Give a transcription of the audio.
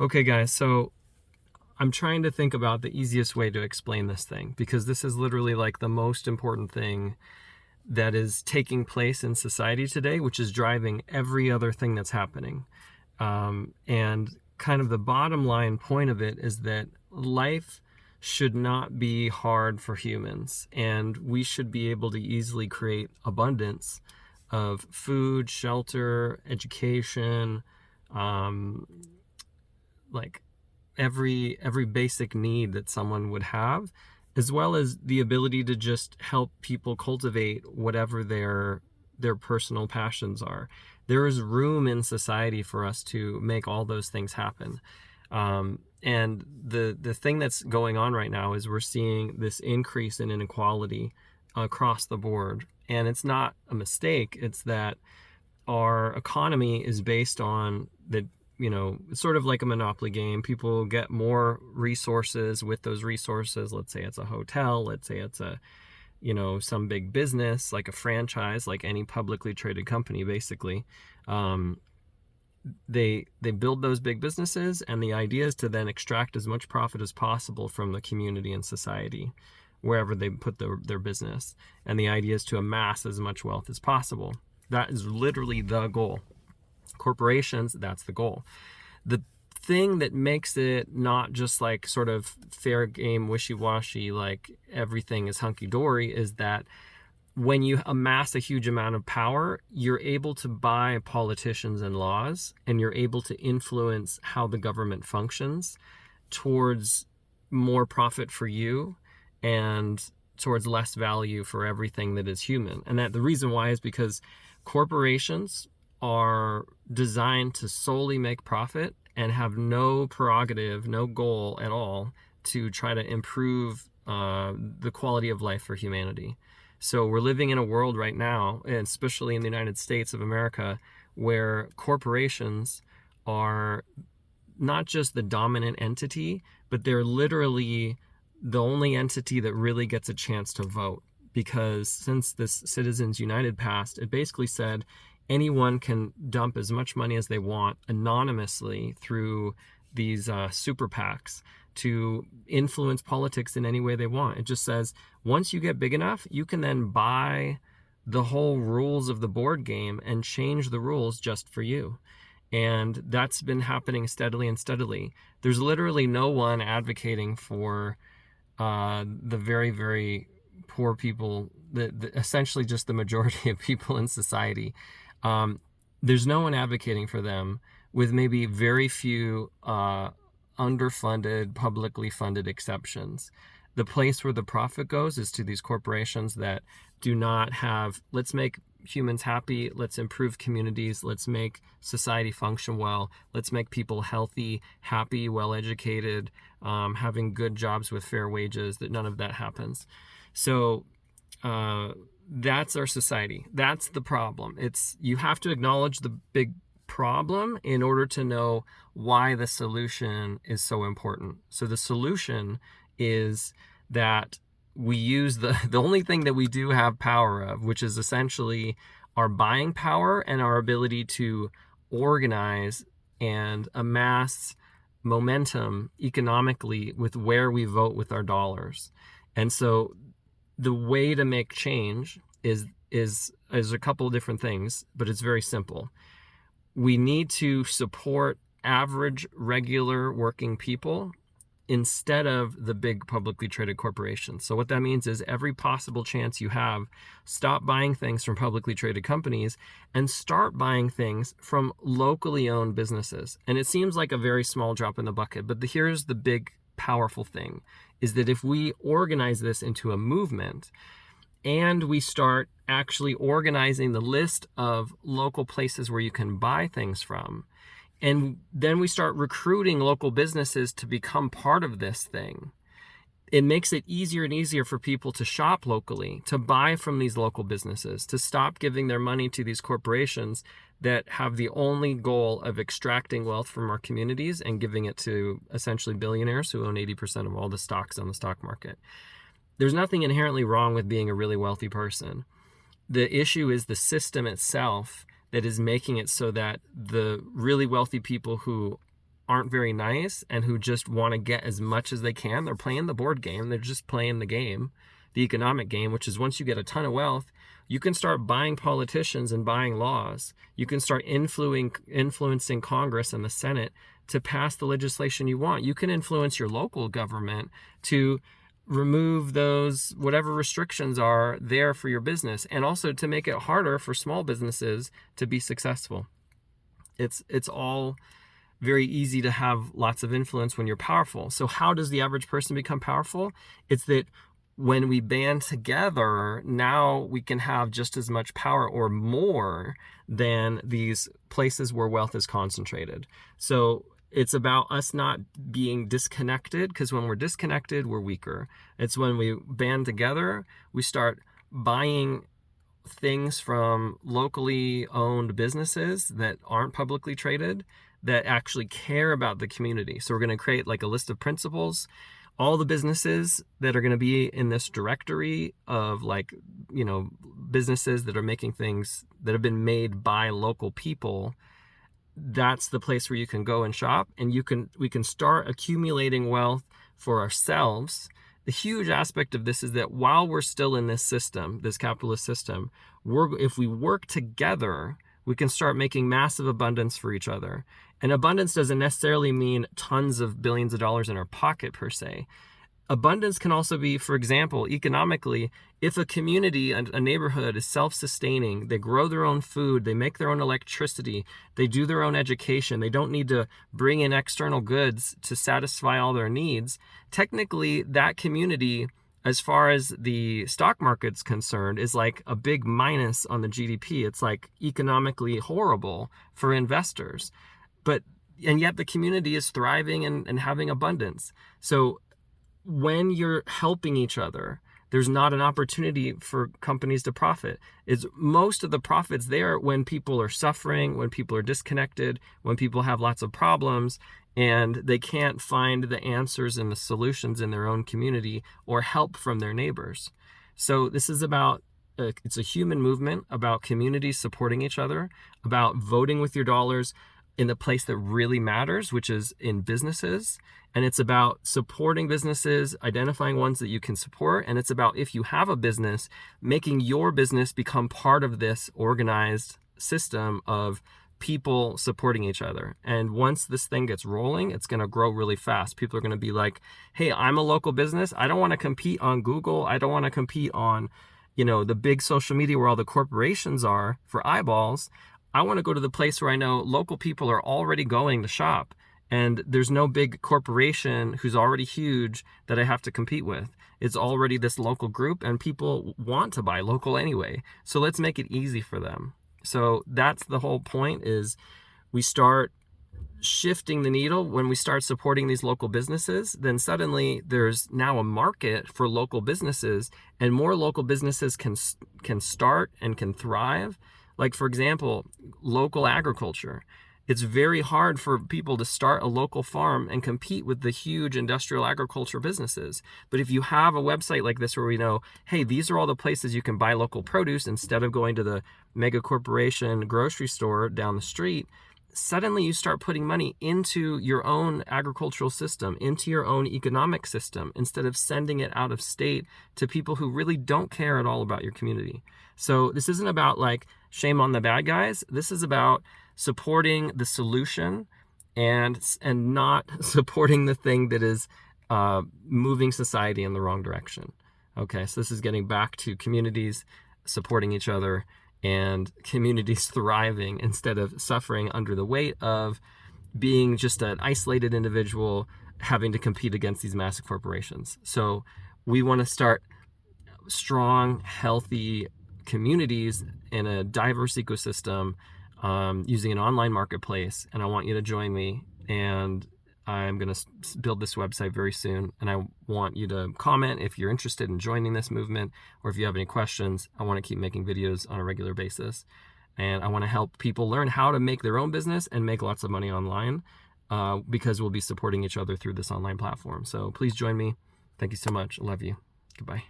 Okay, guys, so I'm trying to think about the easiest way to explain this thing because this is literally like the most important thing that is taking place in society today, which is driving every other thing that's happening. And kind of the bottom line point of it is that life should not be hard for humans, and we should be able to easily create abundance of food, shelter, education, um, like every basic need that someone would have, as well as the ability to just help people cultivate whatever their personal passions are. There is room in society for us to make all those things happen. And the thing that's going on right now is we're seeing this increase in inequality across the board. And it's not a mistake. It's that our economy is based on the, it's sort of like a monopoly game. People get more resources with those resources. Let's say it's a hotel, let's say it's a, some big business like a franchise, like any publicly traded company. Basically, they build those big businesses, and the idea is to then extract as much profit as possible from the community and society wherever they put their business. And the idea is to amass as much wealth as possible. That is literally the goal. Corporations, that's the goal. The thing that makes it not just like sort of fair game, wishy-washy, like everything is hunky-dory, is that when you amass a huge amount of power, you're able to buy politicians and laws, and you're able to influence how the government functions towards more profit for you and towards less value for everything that is human. And that the reason why is because corporations are designed to solely make profit and have no prerogative, no goal at all to try to improve the quality of life for humanity. So we're living in a world right now, and especially in the United States of America, where corporations are not just the dominant entity, but they're literally the only entity that really gets a chance to vote. Because since this Citizens United passed, it basically said anyone can dump as much money as they want anonymously through these super PACs to influence politics in any way they want. It just says once you get big enough, you can then buy the whole rules of the board game and change the rules just for you. And that's been happening steadily and steadily. There's literally no one advocating for the very, very poor people, essentially just the majority of people in society. There's no one advocating for them, with maybe very few underfunded, publicly funded exceptions. The place where the profit goes is to these corporations that do not have, let's make humans happy, let's improve communities, let's make society function well, let's make people healthy, happy, well-educated, having good jobs with fair wages. That none of that happens. So that's our society. That's the problem. You have to acknowledge the big problem in order to know why the solution is so important. So the solution is that we use the only thing that we do have power of, which is essentially our buying power and our ability to organize and amass momentum economically with where we vote with our dollars. And so the way to make change is a couple of different things, but it's very simple. We need to support average, regular working people instead of the big publicly traded corporations. So what that means is every possible chance you have, stop buying things from publicly traded companies and start buying things from locally owned businesses. And it seems like a very small drop in the bucket, but here's the big powerful thing, is that if we organize this into a movement and we start actually organizing the list of local places where you can buy things from, and then we start recruiting local businesses to become part of this thing, it makes it easier and easier for people to shop locally, to buy from these local businesses, to stop giving their money to these corporations that have the only goal of extracting wealth from our communities and giving it to essentially billionaires who own 80% of all the stocks on the stock market. There's nothing inherently wrong with being a really wealthy person. The issue is the system itself that is making it so that the really wealthy people who aren't very nice and who just want to get as much as they can. They're playing the board game. They're just playing the game, the economic game, which is once you get a ton of wealth, you can start buying politicians and buying laws. You can start influencing Congress and the Senate to pass the legislation you want. You can influence your local government to remove those whatever restrictions are there for your business, and also to make it harder for small businesses to be successful. It's all very easy to have lots of influence when you're powerful. So how does the average person become powerful? It's that when we band together, now we can have just as much power or more than these places where wealth is concentrated. So it's about us not being disconnected, because when we're disconnected, we're weaker. It's when we band together, we start buying things from locally owned businesses that aren't publicly traded, that actually care about the community. So we're going to create like a list of principles. All the businesses that are going to be in this directory of like, businesses that are making things that have been made by local people, that's the place where you can go and shop, and we can start accumulating wealth for ourselves. The huge aspect of this is that while we're still in this system, this capitalist system, if we work together, we can start making massive abundance for each other. And abundance doesn't necessarily mean tons of billions of dollars in our pocket per se. Abundance can also be, for example, economically, if a community, a neighborhood is self-sustaining, they grow their own food, they make their own electricity, they do their own education, they don't need to bring in external goods to satisfy all their needs, technically that community, as far as the stock market's concerned, is like a big minus on the GDP. It's like economically horrible for investors. And yet the community is thriving and having abundance. So when you're helping each other, there's not an opportunity for companies to profit. It's most of the profits there when people are suffering, when people are disconnected, when people have lots of problems, and they can't find the answers and the solutions in their own community or help from their neighbors. So this is about, it's a human movement about communities supporting each other, about voting with your dollars in the place that really matters, which is in businesses. And it's about supporting businesses, identifying ones that you can support. And it's about, if you have a business, making your business become part of this organized system of people supporting each other. And once this thing gets rolling, it's going to grow really fast. People are going to be like, hey, I'm a local business. I don't want to compete on Google. I don't want to compete on, the big social media where all the corporations are for eyeballs. I want to go to the place where I know local people are already going to shop, and there's no big corporation who's already huge that I have to compete with. It's already this local group, and people want to buy local anyway. So let's make it easy for them. So that's the whole point, is we start shifting the needle. When we start supporting these local businesses, then suddenly there's now a market for local businesses, and more local businesses can start and can thrive. Like, for example, local agriculture. It's very hard for people to start a local farm and compete with the huge industrial agriculture businesses. But if you have a website like this where we know, hey, these are all the places you can buy local produce instead of going to the mega corporation grocery store down the street, suddenly you start putting money into your own agricultural system, into your own economic system, instead of sending it out of state to people who really don't care at all about your community. So this isn't about like shame on the bad guys. This is about supporting the solution and not supporting the thing that is moving society in the wrong direction. Okay, so this is getting back to communities supporting each other and communities thriving instead of suffering under the weight of being just an isolated individual having to compete against these massive corporations. So we want to start strong, healthy communities in a diverse ecosystem using an online marketplace. And I want you to join me. And I'm going to build this website very soon. And I want you to comment if you're interested in joining this movement, or if you have any questions. I want to keep making videos on a regular basis. And I want to help people learn how to make their own business and make lots of money online, because we'll be supporting each other through this online platform. So please join me. Thank you so much. I love you. Goodbye.